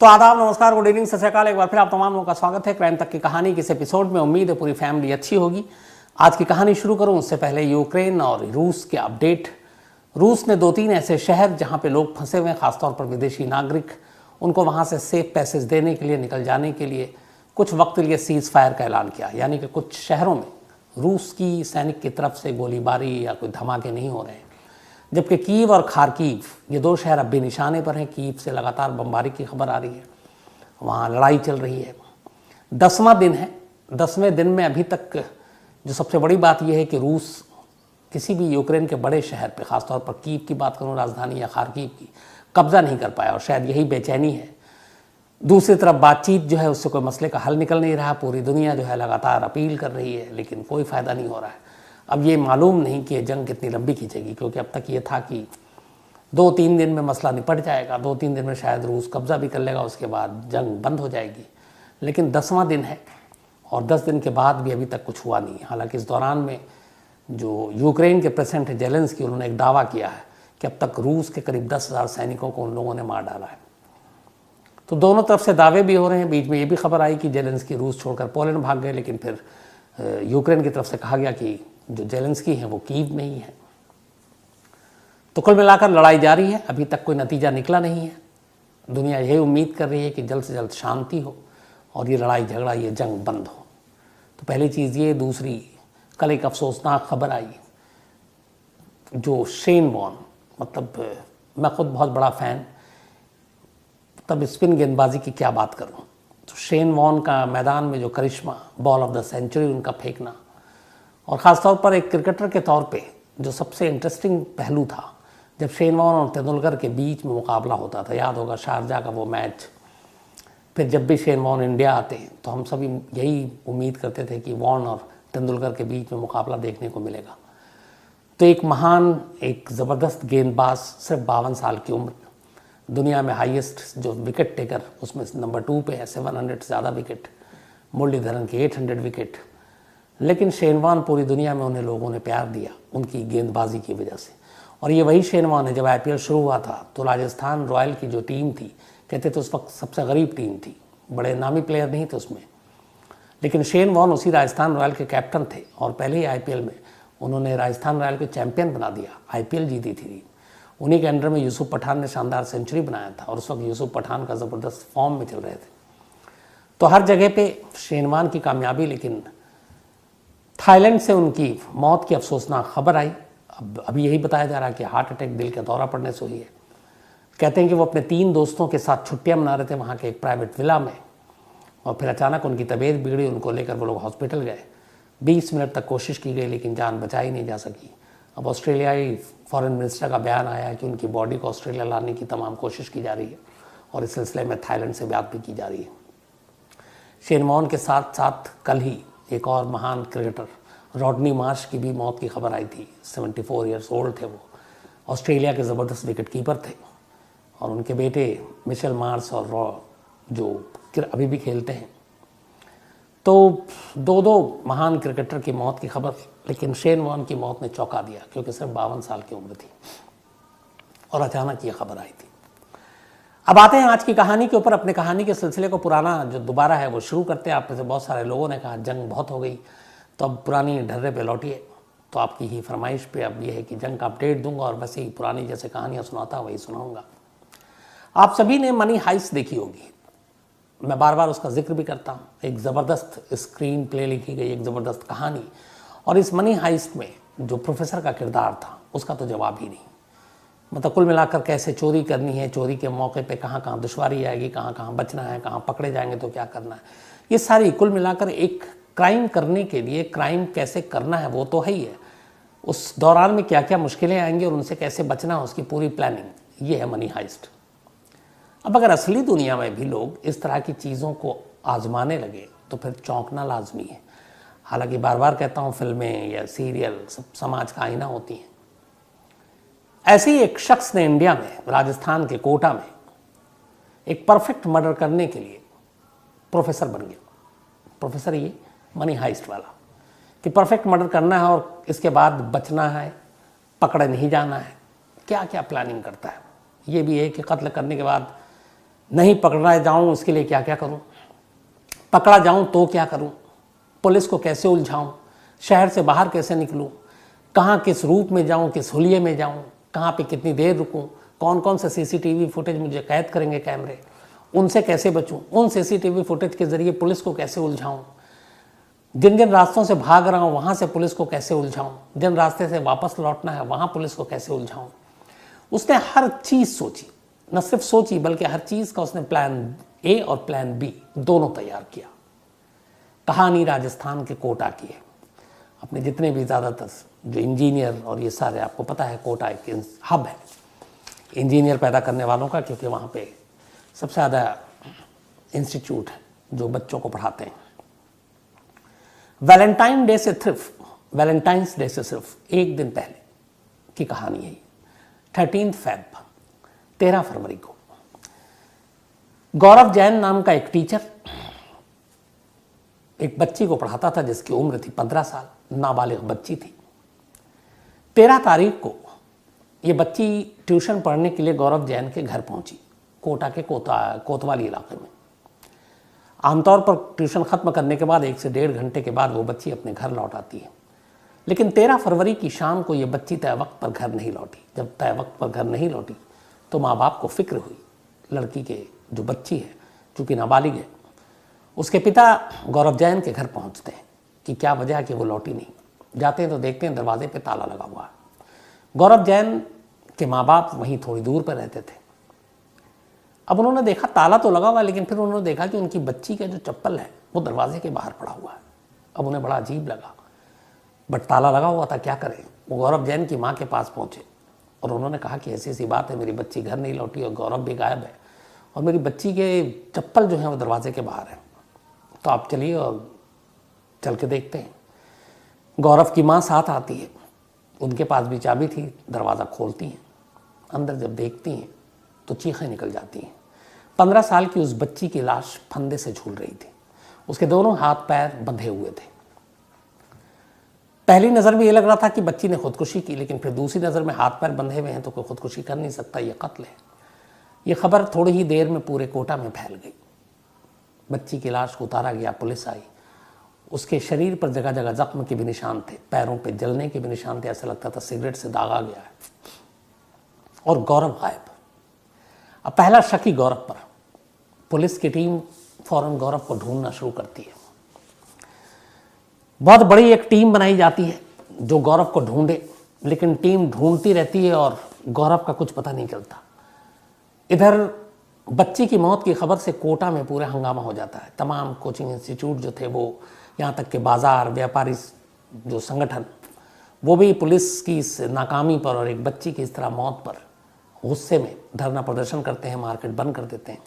तो आदाब, नमस्कार, गुड इवनिंग, सत श्री अकाल। एक बार फिर आप तमाम लोगों का स्वागत है क्राइम तक की कहानी के इस एपिसोड में। उम्मीद है पूरी फैमिली अच्छी होगी। आज की कहानी शुरू करूं उससे पहले यूक्रेन और रूस के अपडेट। रूस ने 2-3 ऐसे शहर जहां पे लोग फंसे हुए हैं, खासतौर पर विदेशी नागरिक, उनको वहां से सेफ पैसेज देने के लिए, निकल जाने के लिए कुछ वक्त के लिए सीज फायर का ऐलान किया। यानी कि कुछ शहरों में रूस की सैनिक की तरफ से गोलीबारी या कोई धमाके नहीं हो रहे हैं, जबकि कीव और खारकीव, ये 2 शहर अब भी निशाने पर हैं। कीव से लगातार बमबारी की खबर आ रही है, वहाँ लड़ाई चल रही है। 10वां दिन है। 10वें दिन में अभी तक जो सबसे बड़ी बात यह है कि रूस किसी भी यूक्रेन के बड़े शहर पे, खासतौर पर कीव की बात करूँ, राजधानी, या खारकीव की, कब्जा नहीं कर पाया, और शायद यही बेचैनी है। दूसरी तरफ बातचीत जो है उससे कोई मसले का हल निकल नहीं रहा। पूरी दुनिया जो है लगातार अपील कर रही है, लेकिन कोई फ़ायदा नहीं हो रहा है। अब ये मालूम नहीं कि ये जंग कितनी लंबी खींचेगी, क्योंकि अब तक ये था कि 2-3 दिन में मसला निपट जाएगा, 2-3 दिन में शायद रूस कब्जा भी कर लेगा, उसके बाद जंग बंद हो जाएगी। लेकिन 10वां दिन है और 10 दिन के बाद भी अभी तक कुछ हुआ नहीं। हालांकि इस दौरान में जो यूक्रेन के प्रेसिडेंट जेलेंस्की, उन्होंने एक दावा किया है कि अब तक रूस के करीब 10,000 सैनिकों को उन लोगों ने मार डाला है। तो दोनों तरफ से दावे भी हो रहे हैं। बीच में ये भी खबर आई कि जेलेंस्की रूस छोड़कर पोलैंड भाग गए, लेकिन फिर यूक्रेन की तरफ से कहा गया कि जो जेलेंस्की हैं वो कीव में ही है। तो कुल मिलाकर लड़ाई जारी है, अभी तक कोई नतीजा निकला नहीं है। दुनिया यही उम्मीद कर रही है कि जल्द से जल्द शांति हो और ये लड़ाई झगड़ा, ये जंग बंद हो। तो पहली चीज़ ये। दूसरी, कल एक अफसोसनाक खबर आई, जो शेन वॉर्न, मतलब मैं खुद बहुत बड़ा फ़ैन, तब स्पिन गेंदबाजी की क्या बात करूं। तो शेन वॉर्न का मैदान में जो करिश्मा, बॉल ऑफ द सेंचुरी उनका फेंकना, और ख़ासतौर पर एक क्रिकेटर के तौर पे जो सबसे इंटरेस्टिंग पहलू था, जब शेन वॉर्न और तेंदुलकर के बीच में मुकाबला होता था, याद होगा शारजा का वो मैच। फिर जब भी शेन वॉर्न इंडिया आते तो हम सभी यही उम्मीद करते थे कि वॉर्न और तेंदुलकर के बीच में मुकाबला देखने को मिलेगा। तो एक महान, एक ज़बरदस्त गेंदबाज, सिर्फ 52 साल की उम्र, दुनिया में हाईएस्ट जो विकेट टेकर उसमें नंबर 2 पे है, 700 से ज़्यादा विकेट, मुरलीधरन के 800 विकेट। लेकिन शेन वॉर्न, पूरी दुनिया में उन्हें लोगों ने प्यार दिया उनकी गेंदबाजी की वजह से। और ये वही शेन वॉर्न है, जब आईपीएल शुरू हुआ था तो राजस्थान रॉयल की जो टीम थी, कहते थे उस वक्त सबसे गरीब टीम थी, बड़े नामी प्लेयर नहीं थे उसमें, लेकिन शेन वॉर्न उसी राजस्थान रॉयल के कैप्टन थे। और पहले ही आईपीएल में उन्होंने राजस्थान रॉयल को चैंपियन बना दिया, आईपीएल जीती थी। उन्हीं के अंडर में यूसुफ पठान ने शानदार सेंचुरी बनाया था, और उस वक्त यूसुफ पठान का ज़बरदस्त फॉर्म में चल रहे थे। तो हर जगह पे शेन वॉर्न की कामयाबी। लेकिन थाईलैंड से उनकी मौत की अफसोसनाक खबर आई। अब अभी यही बताया जा रहा है कि हार्ट अटैक, दिल का दौरा पड़ने से हुई है। कहते हैं कि वो अपने 3 दोस्तों के साथ छुट्टियां मना रहे थे वहाँ के एक प्राइवेट विला में, और फिर अचानक उनकी तबीयत बिगड़ी। उनको लेकर वो लोग हॉस्पिटल गए। 20 मिनट तक कोशिश की गई, लेकिन जान बचाई नहीं जा सकी। अब ऑस्ट्रेलियाई फॉरेन मिनिस्टर का बयान आया है कि उनकी बॉडी को ऑस्ट्रेलिया लाने की तमाम कोशिश की जा रही है, और इस सिलसिले में थाईलैंड से बात भी की जा रही है। शेन वॉर्न के साथ साथ कल ही एक और महान क्रिकेटर, रॉडनी मार्श की भी मौत की खबर आई थी। 74 ईयर्स ओल्ड थे वो, ऑस्ट्रेलिया के ज़बरदस्त विकेट कीपर थे, और उनके बेटे मिशेल मार्श और जो अभी भी खेलते हैं। तो 2 महान क्रिकेटर की मौत की खबर। लेकिन शेन वॉर्न की मौत ने चौंका दिया, क्योंकि सिर्फ 52 साल की उम्र थी और अचानक ये खबर आई थी। अब आते हैं आज की कहानी के ऊपर। अपने कहानी के सिलसिले को पुराना जो दोबारा है वो शुरू करते हैं। आप में से बहुत सारे लोगों ने कहा जंग बहुत हो गई, तो अब पुरानी ढर्रे पे लौटिए। तो आपकी ही फरमाइश पे अब ये है कि जंग का अपडेट दूंगा, और वैसे ही पुरानी जैसे कहानियाँ सुनाता वही सुनाऊंगा। आप सभी ने मनी हाइस्ट देखी होगी, मैं बार बार उसका जिक्र भी करता हूँ। एक ज़बरदस्त स्क्रीन प्ले लिखी गई, एक ज़बरदस्त कहानी। और इस मनी हाइस्ट में जो प्रोफेसर का किरदार था, उसका तो जवाब ही नहीं। मतलब कुल मिलाकर कैसे चोरी करनी है, चोरी के मौके पे कहाँ कहाँ दुश्वारी आएगी, कहाँ कहाँ बचना है, कहाँ पकड़े जाएंगे तो क्या करना है, ये सारी कुल मिलाकर एक क्राइम करने के लिए क्राइम कैसे करना है वो तो है ही है, उस दौरान में क्या क्या मुश्किलें आएंगी और उनसे कैसे बचना है, उसकी पूरी प्लानिंग, ये है मनी हाइस्ट। अब अगर असली दुनिया में भी लोग इस तरह की चीज़ों को आजमाने लगे तो फिर चौंकना लाजमी है। हालांकि बार बार कहता हूँ, फिल्में या सीरियल सब समाज का आईना होती हैं। ऐसे ही एक शख्स ने इंडिया में, राजस्थान के कोटा में, एक परफेक्ट मर्डर करने के लिए प्रोफेसर बन गया। प्रोफेसर ये मनी हाइस्ट वाला, कि परफेक्ट मर्डर करना है और इसके बाद बचना है, पकड़े नहीं जाना है, क्या क्या प्लानिंग करता है। ये भी है कि कत्ल करने के बाद नहीं पकड़ा जाऊं इसके लिए क्या क्या करूं, पकड़ा जाऊं तो क्या करूं, पुलिस को कैसे उलझाऊं, शहर से बाहर कैसे निकलूं, कहाँ किस रूप में जाऊं, किस हुलिये में जाऊं, कहाँ पे कितनी देर रुकूं, कौन कौन से सीसीटीवी फुटेज मुझे कैद करेंगे कैमरे, उनसे कैसे बचूं, उन सीसीटीवी फुटेज के जरिए पुलिस को कैसे उलझाऊं, जिन जिन रास्तों से भाग रहा हूं वहां से पुलिस को कैसे उलझाऊं, जिन रास्ते से वापस लौटना है वहां पुलिस को कैसे उलझाऊं। उसने हर चीज सोची, न सिर्फ सोची बल्कि हर चीज का उसने प्लान ए और प्लान बी दोनों तैयार किया। कहानी राजस्थान के कोटा की है। अपने जितने भी ज़्यादातर जो इंजीनियर और ये सारे, आपको पता है कोटा एक हब है इंजीनियर पैदा करने वालों का, क्योंकि वहाँ पे सबसे ज़्यादा इंस्टीट्यूट है जो बच्चों को पढ़ाते हैं। वैलेंटाइंस डे से सिर्फ एक दिन पहले की कहानी है। 13 फरवरी को गौरव जैन नाम का एक टीचर एक बच्ची को पढ़ाता था जिसकी उम्र थी 15 साल, नाबालिग बच्ची थी। 13 तारीख को ये बच्ची ट्यूशन पढ़ने के लिए गौरव जैन के घर पहुंची, कोटा के कोतवाली इलाके में। आमतौर पर ट्यूशन खत्म करने के बाद 1 से 1.5 घंटे के बाद वो बच्ची अपने घर लौट आती है, लेकिन 13 फरवरी की शाम को ये बच्ची तय वक्त पर घर नहीं लौटी। जब तय वक्त पर घर नहीं लौटी तो माँ बाप को फिक्र हुई। लड़की के जो बच्ची है, चूँकि नाबालिग है, उसके पिता गौरव जैन के घर पहुंचते हैं कि क्या वजह कि वो लौटी नहीं। जाते हैं तो देखते हैं दरवाजे पे ताला लगा हुआ है। गौरव जैन के माँ बाप वहीं थोड़ी दूर पर रहते थे। अब उन्होंने देखा ताला तो लगा हुआ है, लेकिन फिर उन्होंने देखा कि उनकी बच्ची का जो चप्पल है वो दरवाजे के बाहर पड़ा हुआ है। अब उन्हें बड़ा अजीब लगा, बट ताला लगा हुआ था, क्या करें। वो गौरव जैन की माँ के पास पहुँचे और उन्होंने कहा कि ऐसी ऐसी बात है, मेरी बच्ची घर नहीं लौटी और गौरव भी गायब है और मेरी बच्ची के चप्पल जो हैं वो दरवाजे के बाहर है, तो आप चलिए और चल के देखते हैं। गौरव की माँ साथ आती है, उनके पास भी चाबी थी, दरवाज़ा खोलती हैं। अंदर जब देखती हैं तो चीखें निकल जाती हैं। 15 साल की उस बच्ची की लाश फंदे से झूल रही थी, उसके दोनों हाथ पैर बंधे हुए थे। पहली नज़र में ये लग रहा था कि बच्ची ने खुदकुशी की, लेकिन फिर दूसरी नज़र में हाथ पैर बंधे हुए हैं तो कोई खुदकुशी कर नहीं सकता, ये कत्ल है। ये खबर थोड़ी ही देर में पूरे कोटा में फैल गई। बच्ची की लाश को उतारा गया, पुलिस आई। उसके शरीर पर जगह जगह जख्म के भी निशान थे, पैरों पे जलने के भी निशान थे, ऐसा लगता था सिगरेट से दागा गया है। और गौरव गायब। अब पहला शक ही गौरव पर। पुलिस की टीम फौरन गौरव को ढूंढना शुरू करती है। बहुत बड़ी एक टीम बनाई जाती है जो गौरव को ढूंढे, लेकिन टीम ढूंढती रहती है और गौरव का कुछ पता नहीं चलता। इधर बच्ची की मौत की खबर से कोटा में पूरा हंगामा हो जाता है। तमाम कोचिंग इंस्टीट्यूट जो थे वो, यहाँ तक के बाज़ार, व्यापारी जो संगठन, वो भी पुलिस की इस नाकामी पर और एक बच्ची की इस तरह मौत पर गुस्से में धरना प्रदर्शन करते हैं, मार्केट बंद कर देते हैं।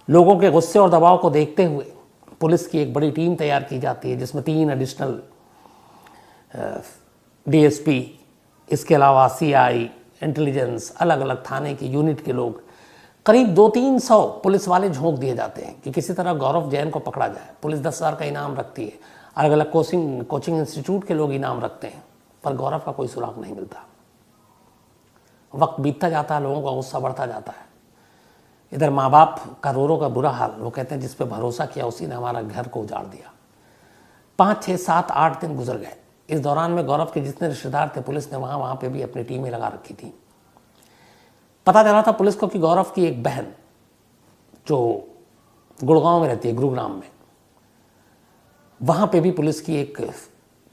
लोगों के गुस्से और दबाव को देखते हुए पुलिस की एक बड़ी टीम तैयार की जाती है, जिसमें 3 एडिशनल डीएसपी, इसके अलावा सीआई, इंटेलिजेंस, अलग अलग थाने की यूनिट के लोग, करीब 200-300 पुलिस वाले झोंक दिए जाते हैं कि किसी तरह गौरव जैन को पकड़ा जाए। पुलिस 10,000 का इनाम रखती है, अलग अलग कोचिंग इंस्टीट्यूट के लोग इनाम रखते हैं, पर गौरव का कोई सुराग नहीं मिलता। वक्त बीतता जाता है, लोगों का गुस्सा बढ़ता जाता है। इधर माँ बाप का रो का बुरा हाल। वो कहते हैं जिस पे भरोसा किया उसी ने हमारा घर को उजाड़ दिया। 5, 6, 7, 8 दिन गुजर गए। इस दौरान में गौरव के जितने रिश्तेदार थे, पुलिस ने वहाँ पे भी अपनी टीमें लगा रखी थी। पता चला था पुलिस को कि गौरव की एक बहन जो गुड़गांव में रहती है, गुरुग्राम में, वहाँ पे भी पुलिस की एक,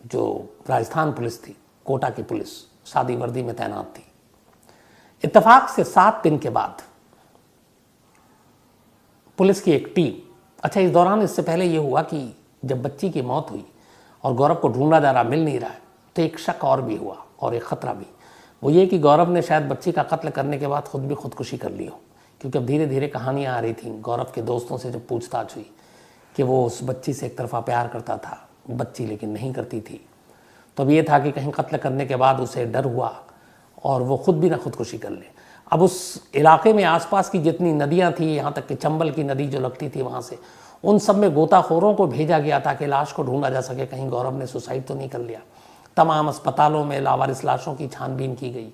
जो राजस्थान पुलिस थी, कोटा की पुलिस, सादी वर्दी में तैनात थी। इत्तेफाक से 7 दिन के बाद पुलिस की एक टीम, अच्छा इस दौरान इससे पहले ये हुआ कि जब बच्ची की मौत हुई और गौरव को ढूंढा जा रहा, मिल नहीं रहा है, तो एक शक और भी हुआ और एक ख़तरा भी। वो ये कि गौरव ने शायद बच्ची का कत्ल करने के बाद खुद भी खुदकुशी कर ली हो, क्योंकि अब धीरे धीरे कहानियाँ आ रही थी। गौरव के दोस्तों से जब पूछताछ हुई कि वो उस बच्ची से एक तरफा प्यार करता था, बच्ची लेकिन नहीं करती थी, तो अब ये था कि कहीं कत्ल करने के बाद उसे डर हुआ और वो खुद भी ना खुदकुशी कर ले। अब उस इलाके में आसपास की जितनी नदियाँ थी, यहाँ तक कि चंबल की नदी जो लगती थी वहाँ से, उन सब में गोताखोरों को भेजा गया ताकि लाश को ढूंढा जा सके, कहीं गौरव ने सुसाइड तो नहीं कर लिया। तमाम अस्पतालों में लावारिस लाशों की छानबीन की गई।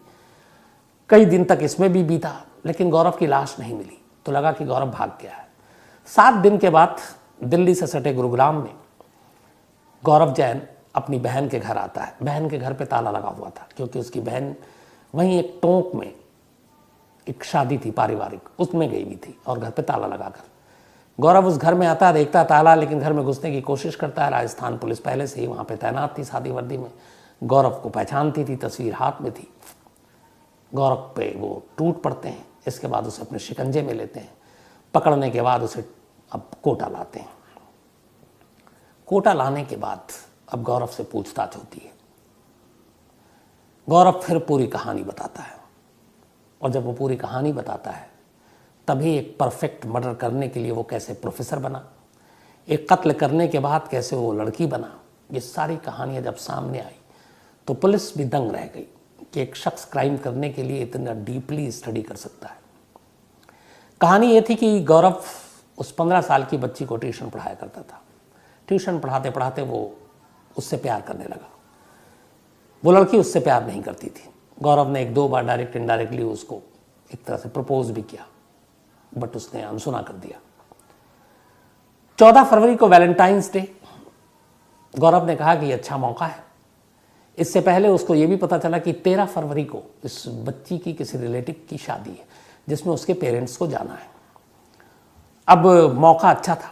कई दिन तक इसमें भी बीता, लेकिन गौरव की लाश नहीं मिली। तो लगा कि गौरव भाग गया है। 7 दिन के बाद दिल्ली से सटे गुरुग्राम में गौरव जैन अपनी बहन के घर आता है। बहन के घर पे ताला लगा हुआ था क्योंकि उसकी बहन वहीं एक टोंक में एक शादी थी पारिवारिक, उसमें गई हुई थी और घर पे ताला लगाकर गौरव उस घर में आता है, देखता है ताला, लेकिन घर में घुसने की कोशिश करता है। राजस्थान पुलिस पहले से ही वहाँ पे तैनात थी सादी वर्दी में, गौरव को पहचानती थी, तस्वीर हाथ में थी। गौरव पे वो टूट पड़ते हैं। इसके बाद उसे अपने शिकंजे में लेते हैं। पकड़ने के बाद उसे अब कोटा लाते हैं। कोटा लाने के बाद अब गौरव से पूछताछ होती है। गौरव फिर पूरी कहानी बताता है और जब वो पूरी कहानी बताता है तभी एक परफेक्ट मर्डर करने के लिए वो कैसे प्रोफेसर बना, एक कत्ल करने के बाद कैसे वो लड़की बना, ये सारी कहानियाँ जब सामने आई तो पुलिस भी दंग रह गई कि एक शख्स क्राइम करने के लिए इतना डीपली स्टडी कर सकता है। कहानी ये थी कि गौरव उस 15 साल की बच्ची को ट्यूशन पढ़ाया करता था। ट्यूशन पढ़ाते पढ़ाते वो उससे प्यार करने लगा। वो लड़की उससे प्यार नहीं करती थी। गौरव ने 1-2 बार डायरेक्ट इनडायरेक्टली उसको एक तरह से प्रपोज भी किया, बट उसने अनसुना कर दिया। 14 फरवरी को वैलेंटाइंस डे, गौरव ने कहा कि ये अच्छा मौका है। इससे पहले उसको ये भी पता चला कि 13 फरवरी को इस बच्ची की किसी रिलेटिव की शादी है जिसमें उसके पेरेंट्स को जाना है। अब मौका अच्छा था।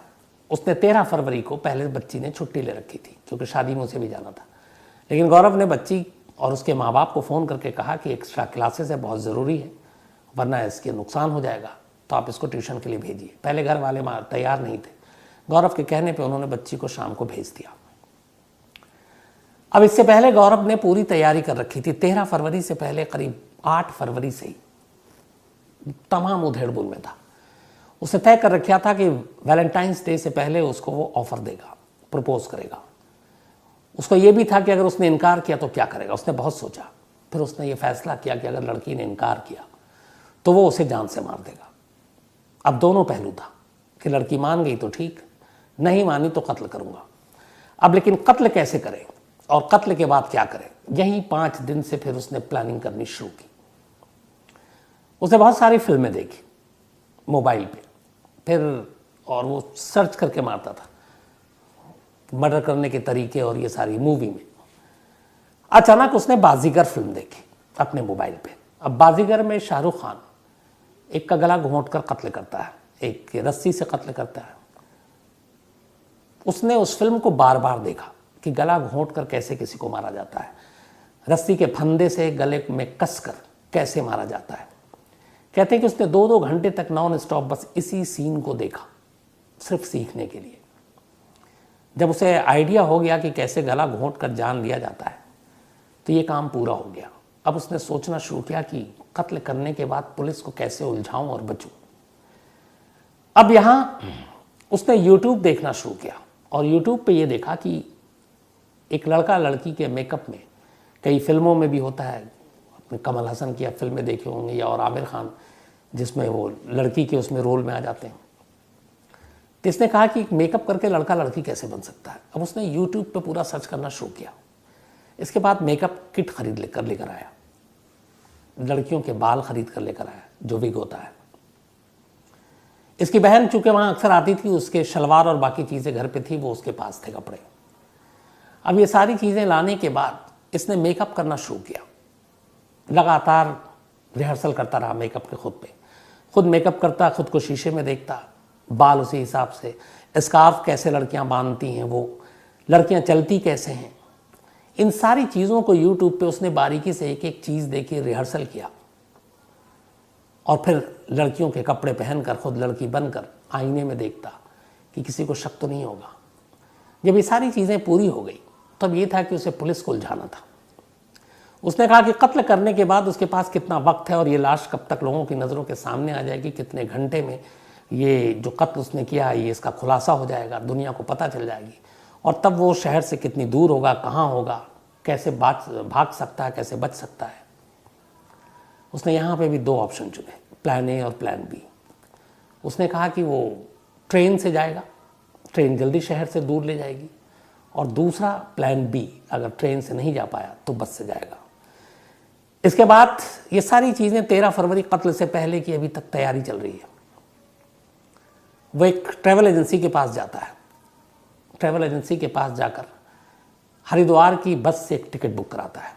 उसने 13 फरवरी को पहले बच्ची ने छुट्टी ले रखी थी क्योंकि शादी में उसे भी जाना था, लेकिन गौरव ने बच्ची और उसके माँ बाप को फ़ोन करके कहा कि एक्स्ट्रा क्लासेस है, बहुत ज़रूरी है, वरना इसके नुकसान हो जाएगा, तो आप इसको ट्यूशन के लिए भेजिए। पहले घर वाले तैयार नहीं थे। गौरव के कहने पे उन्होंने बच्ची को शाम को भेज दिया। अब इससे पहले गौरव ने पूरी तैयारी कर रखी थी। 13 फरवरी से पहले करीब 8 फरवरी से ही तमाम उधेड़-बुन में था। उसने तय कर रखा था कि वैलेंटाइंस डे से पहले उसको वो ऑफर देगा, प्रपोज करेगा। उसको ये भी था कि अगर उसने इनकार किया तो क्या करेगा। उसने बहुत सोचा, फिर उसने ये फैसला किया कि अगर लड़की ने इनकार किया तो वो उसे जान से मार देगा। अब दोनों पहलू था कि लड़की मान गई तो ठीक, नहीं मानी तो कत्ल करूंगा। अब लेकिन कत्ल कैसे करें और कत्ल के बाद क्या करें, यही 5 दिन से फिर उसने प्लानिंग करनी शुरू की। उसने बहुत सारी फिल्में देखी मोबाइल पे, फिर और वो सर्च करके मारता था मर्डर करने के तरीके और ये सारी मूवी में। अचानक उसने बाजीगर फिल्म देखी अपने मोबाइल पे। अब बाजीगर में शाहरुख खान एक का गला घोंट कर कत्ल करता है, एक रस्सी से कत्ल करता है। उसने उस फिल्म को बार बार देखा कि गला घोंट कर कैसे किसी को मारा जाता है, रस्सी के फंदे से गले में कसकर कैसे मारा जाता है। कहते हैं कि उसने 2-2 घंटे तक नॉन स्टॉप बस इसी सीन को देखा, सिर्फ सीखने के लिए। जब उसे आइडिया हो गया कि कैसे गला घोंट कर जान लिया जाता है तो ये काम पूरा हो गया। अब उसने सोचना शुरू किया कि कत्ल करने के बाद पुलिस को कैसे उलझाऊं और बचूं। अब यहां उसने YouTube देखना शुरू किया और YouTube पे ये देखा कि एक लड़का लड़की के मेकअप में, कई फिल्मों में भी होता है, अपने कमल हसन की आप फिल्में देखे होंगे या और आमिर खान जिसमें वो लड़की के उसमें रोल में आ जाते हैं। तो इसने कहा कि मेकअप करके लड़का लड़की कैसे बन सकता है। अब उसने YouTube पे पूरा सर्च करना शुरू किया। इसके बाद मेकअप किट खरीद लेकर आया, लड़कियों के बाल खरीद कर लेकर आया जो विग होता है। इसकी बहन चूंकि वहां अक्सर आती थी, उसके शलवार और बाकी चीजें घर पे थी, वो उसके पास थे कपड़े। अब ये सारी चीजें लाने के बाद इसने मेकअप करना शुरू किया। लगातार रिहर्सल करता रहा मेकअप के खुद पे, खुद मेकअप करता, खुद को शीशे में देखता, बाल उसी हिसाब से, स्कार्फ कैसे लड़कियां बांधती हैं, वो लड़कियां चलती कैसे हैं, इन सारी चीज़ों को YouTube पे उसने बारीकी से एक एक चीज़ देखी, रिहर्सल किया और फिर लड़कियों के कपड़े पहनकर खुद लड़की बनकर आईने में देखता कि किसी को शक तो नहीं होगा। जब ये सारी चीज़ें पूरी हो गई तब ये था कि उसे पुलिस को उलझाना था। उसने कहा कि कत्ल करने के बाद उसके पास कितना वक्त है और ये लाश कब तक लोगों की नज़रों के सामने आ जाएगी, कितने घंटे में ये जो कत्ल उसने किया है ये इसका खुलासा हो जाएगा, दुनिया को पता चल जाएगी, और तब वो शहर से कितनी दूर होगा, कहाँ होगा, कैसे भाग सकता है, कैसे बच सकता है। उसने यहाँ पे भी 2 ऑप्शन चुने, प्लान ए और प्लान बी। उसने कहा कि वो ट्रेन से जाएगा, ट्रेन जल्दी शहर से दूर ले जाएगी, और दूसरा प्लान बी, अगर ट्रेन से नहीं जा पाया तो बस से जाएगा। इसके बाद ये सारी चीज़ें 13 फरवरी कत्ल से पहले की अभी तक तैयारी चल रही है। वो एक ट्रैवल एजेंसी के पास जाता है। ट्रैवल एजेंसी के पास जाकर हरिद्वार की बस से एक टिकट बुक कराता है,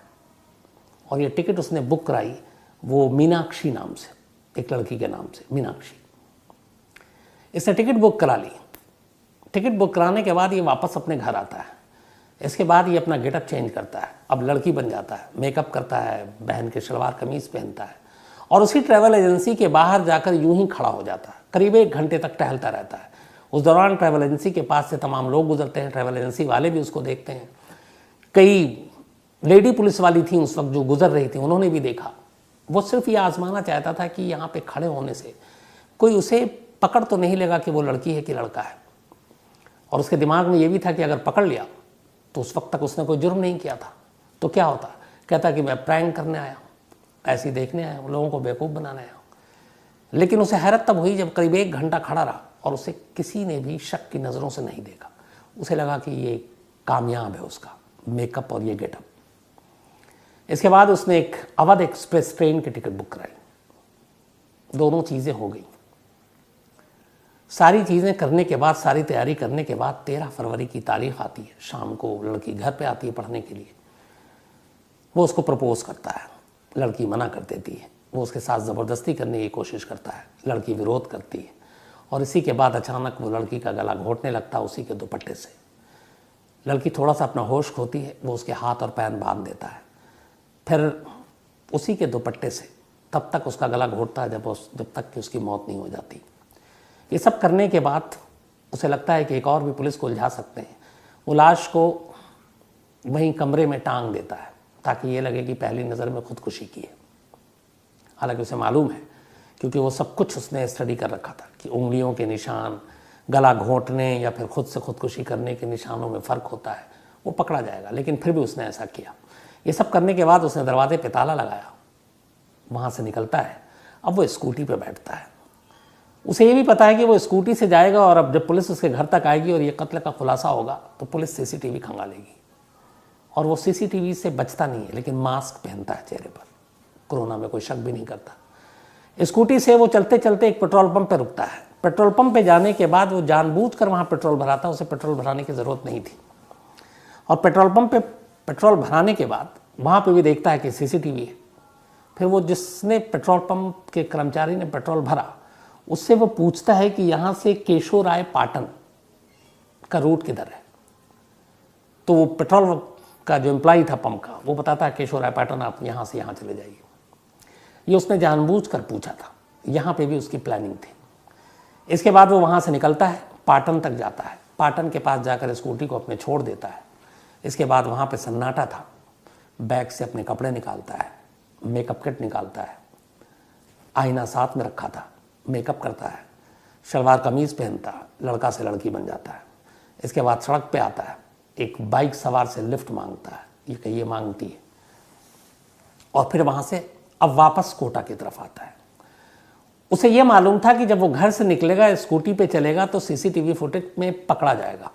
और ये टिकट उसने बुक कराई वो मीनाक्षी नाम से, एक लड़की के नाम से, मीनाक्षी। इसने टिकट बुक करा ली। टिकट बुक कराने के बाद ये वापस अपने घर आता है। इसके बाद ये अपना गेटअप चेंज करता है, अब लड़की बन जाता है, मेकअप करता है, बहन के सलवार कमीज पहनता है, और उसी ट्रैवल एजेंसी के बाहर जाकर यूं ही खड़ा हो जाता है। करीब 1 घंटे तक टहलता रहता है। उस दौरान ट्रैवल एजेंसी के पास से तमाम लोग गुजरते हैं, ट्रैवल एजेंसी वाले भी उसको देखते हैं। कई लेडी पुलिस वाली थी उस वक्त जो गुजर रही थी, उन्होंने भी देखा। वो सिर्फ ये आजमाना चाहता था कि यहाँ पे खड़े होने से कोई उसे पकड़ तो नहीं लेगा कि वो लड़की है कि लड़का है। और उसके दिमाग में ये भी था कि अगर पकड़ लिया तो उस वक्त तक उसने कोई जुर्म नहीं किया था, तो क्या होता। कहता कि मैं प्रैंक करने आया हूँ, ऐसे ही देखने आया हूँ, लोगों को बेवकूफ़ बनाने आया हूँ। लेकिन उसे हैरत तब हुई जब करीब 1 घंटा खड़ा रहा और उसे किसी ने भी शक की नज़रों से नहीं देखा। उसे लगा कि ये कामयाब है उसका मेकअप और ये गेटअप। इसके बाद उसने एक अवध एक्सप्रेस ट्रेन की टिकट बुक कराई। दोनों चीज़ें हो गई। सारी चीज़ें करने के बाद, सारी तैयारी करने के बाद 13 फरवरी की तारीख आती है। शाम को लड़की घर पे आती है पढ़ने के लिए। वो उसको प्रपोज करता है, लड़की मना कर देती है। वो उसके साथ ज़बरदस्ती करने की कोशिश करता है, लड़की विरोध करती है, और इसी के बाद अचानक वो लड़की का गला घोंटने लगता है उसी के दुपट्टे से। लड़की थोड़ा सा अपना होश खोती है, वो उसके हाथ और पैर बांध देता है, फिर उसी के दुपट्टे से तब तक उसका गला घोंटता है जब तक कि उसकी मौत नहीं हो जाती। ये सब करने के बाद उसे लगता है कि एक और भी पुलिस को उलझा सकते हैं। वो लाश को वहीं कमरे में टांग देता है ताकि ये लगे कि पहली नज़र में खुदकुशी की है। हालांकि उसे मालूम है, क्योंकि वो सब कुछ उसने स्टडी कर रखा था कि उंगलियों के निशान, गला घोंटने या फिर खुद से खुदकुशी करने के निशानों में फ़र्क होता है, वो पकड़ा जाएगा। लेकिन फिर भी उसने ऐसा किया। ये सब करने के बाद उसने दरवाजे पे ताला लगाया, वहाँ से निकलता है। अब वो स्कूटी पे बैठता है। उसे ये भी पता है कि वो स्कूटी से जाएगा और अब जब पुलिस उसके घर तक आएगी और ये कत्ल का खुलासा होगा तो पुलिस सीसीटीवी खंगालेगी। और वो सीसीटीवी से बचता नहीं है, लेकिन मास्क पहनता है चेहरे पर। कोरोना में कोई शक भी नहीं करता। स्कूटी से वो चलते चलते एक पेट्रोल पंप पे रुकता है। पेट्रोल पंप पे जाने के बाद वो जानबूझकर वहाँ पेट्रोल भराता, उसे पेट्रोल भराने की ज़रूरत नहीं थी। और पेट्रोल पंप पे पेट्रोल भराने के बाद वहाँ पे भी देखता है कि सीसीटीवी है। फिर वो जिसने पेट्रोल पंप के कर्मचारी ने पेट्रोल भरा, उससे वो पूछता है कि यहाँ से केशोराय पाटन का रूट किधर है। तो वो पेट्रोल का जो एम्प्लॉई था पंप का, वो बताता है केशोराय पाटन, आप यहाँ से यहाँ चले जाइए। ये उसने जानबूझकर पूछा था, यहाँ पे भी उसकी प्लानिंग थी। इसके बाद वो वहाँ से निकलता है, पाटन तक जाता है। पाटन के पास जाकर स्कूटी को अपने छोड़ देता है। इसके बाद वहाँ पे सन्नाटा था। बैग से अपने कपड़े निकालता है, मेकअप किट निकालता है, आईना साथ में रखा था, मेकअप करता है, शलवार कमीज़ पहनता है, लड़का से लड़की बन जाता है। इसके बाद सड़क पे आता है, एक बाइक सवार से लिफ्ट मांगता है, ये कहिए मांगती है, और फिर वहाँ से अब वापस कोटा की तरफ आता है। उसे ये मालूम था कि जब वो घर से निकलेगा, स्कूटी पे चलेगा तो सीसीटीवी फुटेज में पकड़ा जाएगा,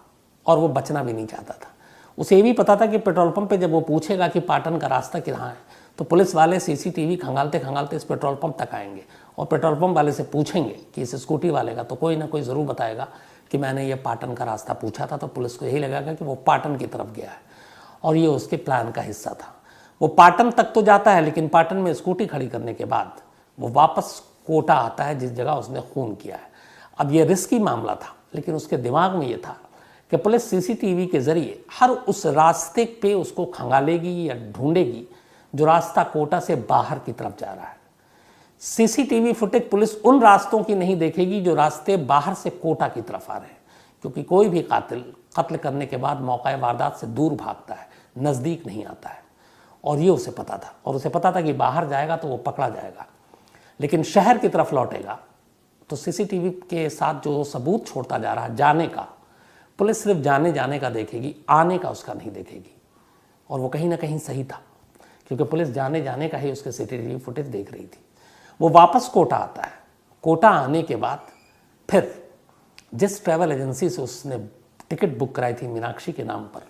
और वो बचना भी नहीं चाहता था। उसे ये भी पता था कि पेट्रोल पंप पे जब वो पूछेगा कि पाटन का रास्ता कहाँ है, तो पुलिस वाले सीसीटीवी खंगालते खंगालते इस पेट्रोल पंप तक आएंगे और पेट्रोल पंप वाले से पूछेंगे कि इस स्कूटी वाले का, तो कोई ना कोई ज़रूर बताएगा कि मैंने ये पाटन का रास्ता पूछा था। तो पुलिस को यही लगेगा कि वो पाटन की तरफ गया है, और ये उसके प्लान का हिस्सा था। वो पाटन तक तो जाता है, लेकिन पाटन में स्कूटी खड़ी करने के बाद वो वापस कोटा आता है, जिस जगह उसने खून किया है। अब ये रिस्की मामला था, लेकिन उसके दिमाग में ये था कि पुलिस सीसीटीवी के ज़रिए हर उस रास्ते पे उसको खंगालेगी या ढूंढेगी जो रास्ता कोटा से बाहर की तरफ जा रहा है। सीसीटीवी फुटेज पुलिस उन रास्तों की नहीं देखेगी जो रास्ते बाहर से कोटा की तरफ आ रहे हैं, क्योंकि कोई भी कातिल कत्ल करने के बाद मौका वारदात से दूर भागता है, नज़दीक नहीं आता है। और ये उसे पता था, और उसे पता था कि बाहर जाएगा तो वो पकड़ा जाएगा, लेकिन शहर की तरफ लौटेगा तो सीसीटीवी के साथ जो सबूत छोड़ता जा रहा है जाने का, पुलिस सिर्फ जाने का देखेगी, आने का उसका नहीं देखेगी। और वो कहीं ना कहीं सही था, क्योंकि पुलिस जाने का ही उसके सीसीटीवी फुटेज देख रही थी। वो वापस कोटा आता है। कोटा आने के बाद फिर जिस ट्रैवल एजेंसी से उसने टिकट बुक कराई थी मीनाक्षी के नाम पर,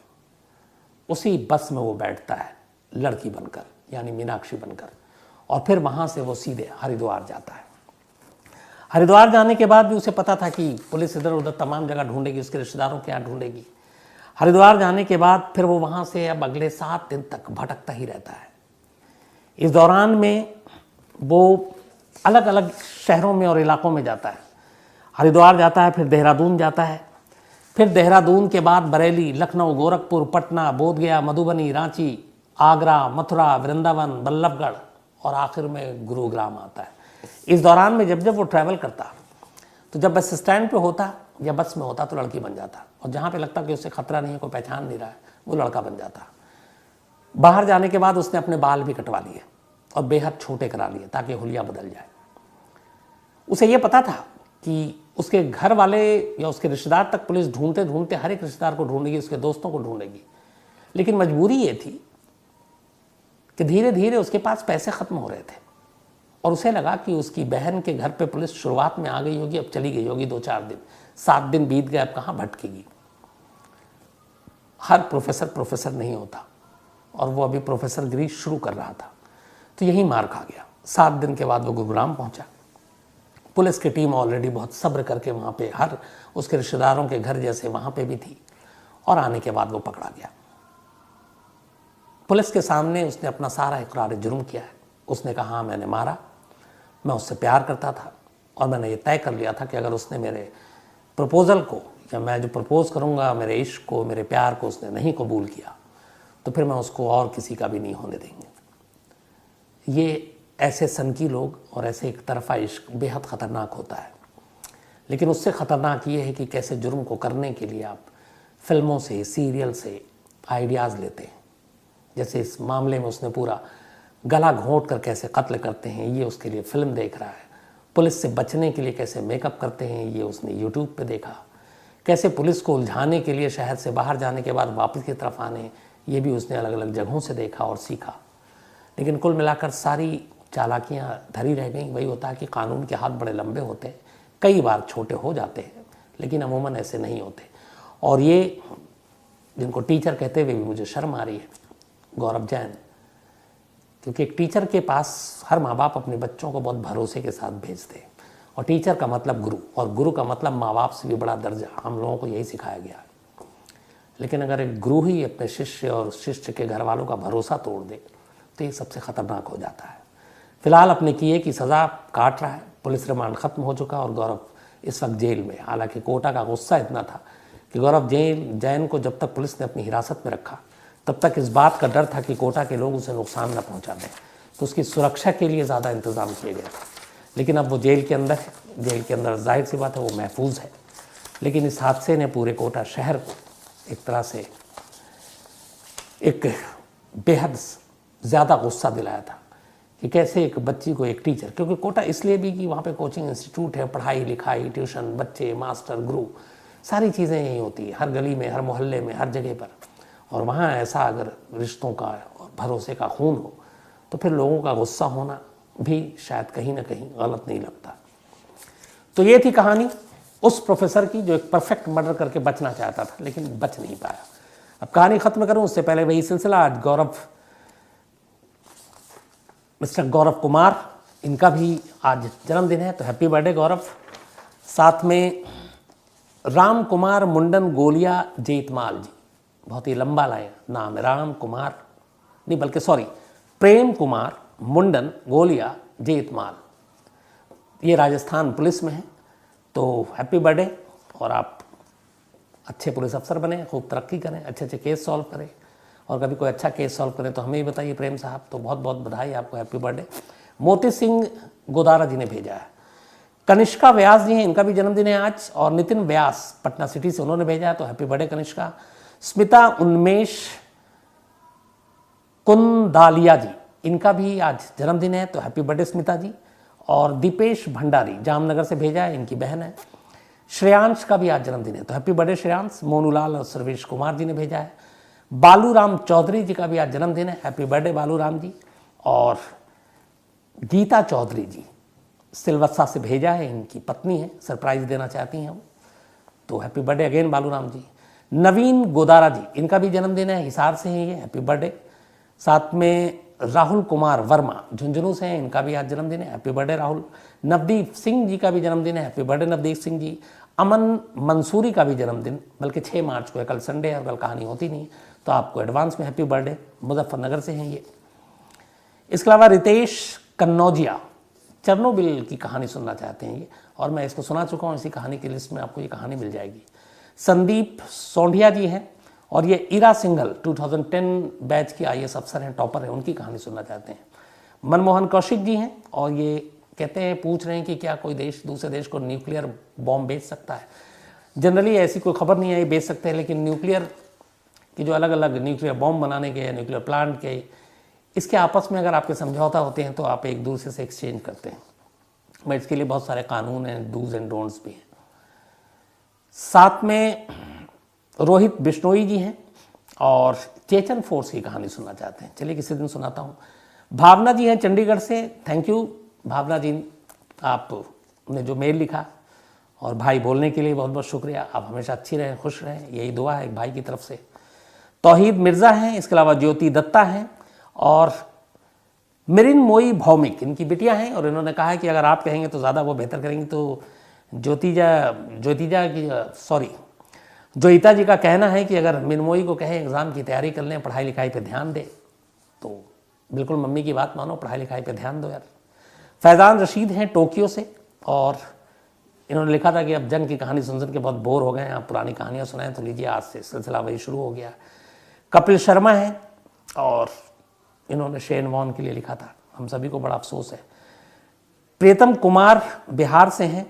उसी बस में वो बैठता है लड़की बनकर, यानी मीनाक्षी बनकर, और फिर वहाँ से वो सीधे हरिद्वार जाता है। हरिद्वार जाने के बाद भी उसे पता था कि पुलिस इधर उधर तमाम जगह ढूंढेगी, उसके रिश्तेदारों के यहाँ ढूंढेगी। हरिद्वार जाने के बाद फिर वो वहाँ से अब अगले 7 दिन तक भटकता ही रहता है। इस दौरान में वो अलग अलग शहरों में और इलाकों में जाता है। हरिद्वार जाता है, फिर देहरादून जाता है, फिर देहरादून के बाद बरेली, लखनऊ, गोरखपुर, पटना, बोधगया, मधुबनी, रांची, आगरा, मथुरा, वृंदावन, बल्लभगढ़ और आखिर में गुरुग्राम आता है। इस दौरान में जब वो ट्रैवल करता तो जब बस स्टैंड पे होता या बस में होता तो लड़की बन जाता, और जहाँ पे लगता कि उससे खतरा नहीं है, कोई पहचान नहीं रहा है, वो लड़का बन जाता। बाहर जाने के बाद उसने अपने बाल भी कटवा लिए और बेहद छोटे करा लिए ताकि हुलिया बदल जाए। उसे ये पता था कि उसके घर वाले या उसके रिश्तेदार तक पुलिस ढूंढते ढूंढते हर एक रिश्तेदार को ढूंढेगी, उसके दोस्तों को ढूंढेगी, लेकिन मजबूरी ये थी कि धीरे धीरे उसके पास पैसे खत्म हो रहे थे और उसे लगा कि उसकी बहन के घर पे पुलिस शुरुआत में आ गई होगी, अब चली गई होगी 2-4 दिन, 7 दिन बीत गए, अब कहाँ भटकेगी। हर प्रोफेसर नहीं होता और वो अभी प्रोफेसर गिरी शुरू कर रहा था, तो यही मार खा गया। 7 दिन के बाद वो गुरुग्राम पहुंचा। पुलिस की टीम ऑलरेडी बहुत सब्र करके वहाँ पे हर उसके रिश्तेदारों के घर जैसे वहाँ पे भी थी, और आने के बाद वो पकड़ा गया। पुलिस के सामने उसने अपना सारा इकरार जुर्म किया है। उसने कहा, हाँ मैंने मारा, मैं उससे प्यार करता था और मैंने ये तय कर लिया था कि अगर उसने मेरे प्रपोज़ल को या मैं जो प्रपोज़ करूँगा, मेरे इश्क को, मेरे प्यार को उसने नहीं कबूल किया तो फिर मैं उसको और किसी का भी नहीं होने देंगे। ये ऐसे सनकी लोग और ऐसे एक तरफा इश्क बेहद ख़तरनाक होता है, लेकिन उससे ख़तरनाक ये है कि कैसे जुर्म को करने के लिए आप फिल्मों से, सीरियल से आइडियाज़ लेते हैं। जैसे इस मामले में उसने पूरा गला घोंट कर कैसे कत्ल करते हैं, ये उसके लिए फिल्म देख रहा है। पुलिस से बचने के लिए कैसे मेकअप करते हैं, ये उसने यूट्यूब पे देखा। कैसे पुलिस को उलझाने के लिए शहर से बाहर जाने के बाद वापस की तरफ आने, ये भी उसने अलग अलग जगहों से देखा और सीखा। लेकिन कुल मिलाकर सारी चालाकियाँ धरी रह गई। वही होता है कि कानून के हाथ बड़े लंबे होते हैं, कई बार छोटे हो जाते हैं, लेकिन अमूमन ऐसे नहीं होते। और ये जिनको टीचर कहते हुए भी मुझे शर्म आ रही है, गौरव जैन, क्योंकि एक टीचर के पास हर माँ बाप अपने बच्चों को बहुत भरोसे के साथ भेजते हैं, और टीचर का मतलब गुरु, और गुरु का मतलब माँ बाप से भी बड़ा दर्जा। हम लोगों को यही सिखाया गया है। लेकिन अगर एक गुरु ही अपने शिष्य और शिष्य के घर वालों का भरोसा तोड़ दे तो ये सबसे ख़तरनाक हो जाता है। फिलहाल अपने किए की सज़ा काट रहा है, पुलिस रिमांड ख़त्म हो चुका और गौरव इस वक्त जेल में। हालांकि कोटा का गुस्सा इतना था कि गौरव जैन को जब तक पुलिस ने अपनी हिरासत में रखा तब तक इस बात का डर था कि कोटा के लोग उसे नुकसान न पहुंचा दें, तो उसकी सुरक्षा के लिए ज़्यादा इंतज़ाम किए गए थे। लेकिन अब वो जेल के अंदर है, जेल के अंदर जाहिर सी बात है वो महफूज है। लेकिन इस हादसे ने पूरे कोटा शहर को एक तरह से एक बेहद ज़्यादा गुस्सा दिलाया था कि कैसे एक बच्ची को एक टीचर, क्योंकि कोटा इसलिए भी कि वहाँ पे कोचिंग इंस्टीट्यूट है, पढ़ाई लिखाई, ट्यूशन, बच्चे, मास्टर, गुरु, सारी चीज़ें यही होती है, हर गली में, हर मोहल्ले में, हर जगह पर। और वहाँ ऐसा अगर रिश्तों का और भरोसे का खून हो तो फिर लोगों का गुस्सा होना भी शायद कहीं ना कहीं गलत नहीं लगता। तो ये थी कहानी उस प्रोफेसर की जो एक परफेक्ट मर्डर करके बचना चाहता था लेकिन बच नहीं पाया। अब कहानी ख़त्म करूं उससे पहले वही सिलसिला, आज मिस्टर गौरव कुमार, इनका भी आज जन्मदिन है, तो हैप्पी बर्थडे गौरव। साथ में राम कुमार मुंडन गोलिया जेतमाल जी, बहुत ही लंबा नाम है, राम कुमार नहीं बल्कि प्रेम कुमार मुंडन गोलिया जेतमाल, ये राजस्थान पुलिस में है। तो हैप्पी बर्थडे, और आप अच्छे पुलिस अफसर बने, खूब तरक्की करें, अच्छे अच्छे केस सॉल्व करें, और कभी कोई अच्छा केस सॉल्व करें तो हमें ही बताइए प्रेम साहब। तो बहुत बहुत बधाई आपको, हैप्पी बर्थडे। मोती सिंह गोदारा जी ने भेजा है। कनिष्का व्यास जी हैं, इनका भी जन्मदिन है आज, और नितिन व्यास पटना सिटी से उन्होंने भेजा है, तो हैप्पी बर्थडे कनिष्का। स्मिता उन्मेष कुंदालिया जी, इनका भी आज जन्मदिन है, तो हैप्पी बर्थडे स्मिता जी। और दीपेश भंडारी जामनगर से भेजा है, इनकी बहन है। श्रेयांश का भी आज जन्मदिन है, तो हैप्पी बर्थडे श्रेयांश। मोनूलाल और सर्वेश कुमार जी ने भेजा है। बालूराम चौधरी जी का भी आज जन्मदिन है, हैप्पी बर्थडे बालूराम जी। और गीता चौधरी जी सिलवत्सा से भेजा है, इनकी पत्नी है, सरप्राइज देना चाहती हैं वो, तो हैप्पी बर्थडे अगेन बालूराम जी। नवीन गोदारा जी, इनका भी जन्मदिन है, हिसार से ही है, हैप्पी बर्थडे। साथ में राहुल कुमार वर्मा झुंझुनू से हैं, इनका भी आज जन्मदिन है, हैप्पी बर्थडे राहुल। नवदीप सिंह जी का भी जन्मदिन है, हैप्पी बर्थडे नवदीप सिंह जी। अमन मंसूरी का भी जन्मदिन बल्कि 6 मार्च को है, कल संडे है और कल कहानी होती नहीं, तो आपको एडवांस में हैप्पी बर्थडे। मुजफ्फरनगर से हैं ये। इसके अलावा रितेश कन्नौजिया चरनोबिल की कहानी सुनना चाहते हैं ये, और मैं इसको सुना चुका हूँ, इसी कहानी की लिस्ट में आपको ये कहानी मिल जाएगी। संदीप सोंढिया जी हैं और ये ईरा सिंघल 2010 बैच की IAS अफसर हैं, टॉपर हैं, उनकी कहानी सुनना चाहते हैं। मनमोहन कौशिक जी हैं और ये कहते हैं, पूछ रहे हैं कि क्या कोई देश दूसरे देश को न्यूक्लियर बॉम्ब बेच सकता है। जनरली ऐसी कोई खबर नहीं आई बेच सकते हैं, लेकिन न्यूक्लियर की जो अलग अलग न्यूक्लियर बॉम्ब बनाने के, न्यूक्लियर प्लांट के, इसके आपस में अगर आपके समझौता होते हैं तो आप एक दूसरे से एक्सचेंज करते हैं, बट इसके लिए बहुत सारे कानून हैं, डूज एंड डोंट्स भी हैं। साथ में रोहित बिश्नोई जी हैं और चेचन फोर्स की कहानी सुनना चाहते हैं, चलिए किसी दिन सुनाता हूँ। भावना जी हैं चंडीगढ़ से, थैंक यू भावना जी, आपने जो मेल लिखा और भाई बोलने के लिए बहुत बहुत शुक्रिया। आप हमेशा अच्छी रहें, खुश रहें, यही दुआ है एक भाई की तरफ से। तौहीद मिर्ज़ा हैं, इसके अलावा ज्योति दत्ता हैं और मिरिन मोई भौमिक इनकी बिटिया हैं, और इन्होंने कहा है कि अगर आप कहेंगे तो ज़्यादा वो बेहतर करेंगी। तो जोईता जी का कहना है कि अगर मिनमोई को कहें एग्ज़ाम की तैयारी कर लें, पढ़ाई लिखाई पे ध्यान दे, तो बिल्कुल मम्मी की बात मानो, पढ़ाई लिखाई पे ध्यान दो यार। फैज़ान रशीद हैं टोक्यो से और इन्होंने लिखा था कि अब जंग की कहानी सुन के बहुत बोर हो गए हैं, आप पुरानी कहानियाँ सुनाएं, तो लीजिए आज से सिलसिला वही शुरू हो गया। कपिल शर्मा हैं और इन्होंने शेन वॉन के लिए लिखा था, हम सभी को बड़ा अफसोस है। प्रीतम कुमार बिहार से हैं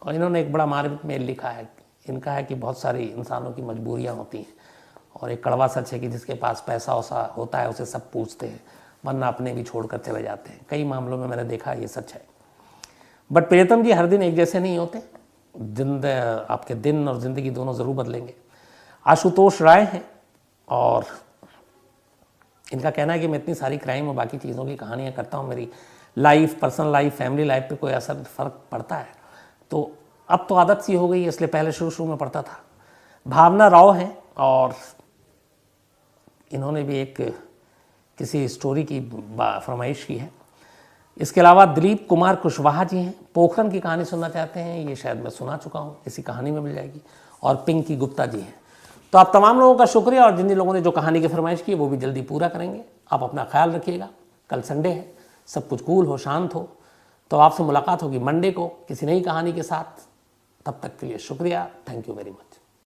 और इन्होंने एक बड़ा मार्मिक मेल लिखा है। इनका है कि बहुत सारी इंसानों की मजबूरियां होती हैं और एक कड़वा सच है कि जिसके पास पैसा वसा होता है उसे सब पूछते हैं, वरना अपने भी छोड़कर चले जाते हैं। कई मामलों में मैंने देखा ये सच है। बट प्रीतम जी हर दिन एक जैसे नहीं होते, आपके दिन और ज़िंदगी दोनों ज़रूर बदलेंगे। आशुतोष राय हैं और इनका कहना है कि मैं इतनी सारी क्राइम और बाकी चीज़ों की कहानियाँ करता हूँ, मेरी life, personal life, family life पे कोई असर फ़र्क पड़ता है, तो अब तो आदत सी हो गई है, इसलिए पहले शुरू में पढ़ता था। भावना राव हैं और इन्होंने भी एक किसी स्टोरी की फरमाइश की है। इसके अलावा दिलीप कुमार कुशवाहा जी हैं, पोखरन की कहानी सुनना चाहते हैं, ये शायद मैं सुना चुका हूँ, इसी कहानी में मिल जाएगी। और पिंकी गुप्ता जी हैं। तो आप तमाम लोगों का शुक्रिया, और जिन जिन लोगों ने जो कहानी की फरमाइश की वो भी जल्दी पूरा करेंगे। आप अपना ख्याल रखिएगा, कल संडे है, सब कुछ कूल हो, शांत हो, तो आपसे मुलाकात होगी मंडे को किसी नई कहानी के साथ। तब तक के लिए शुक्रिया, थैंक यू वेरी मच।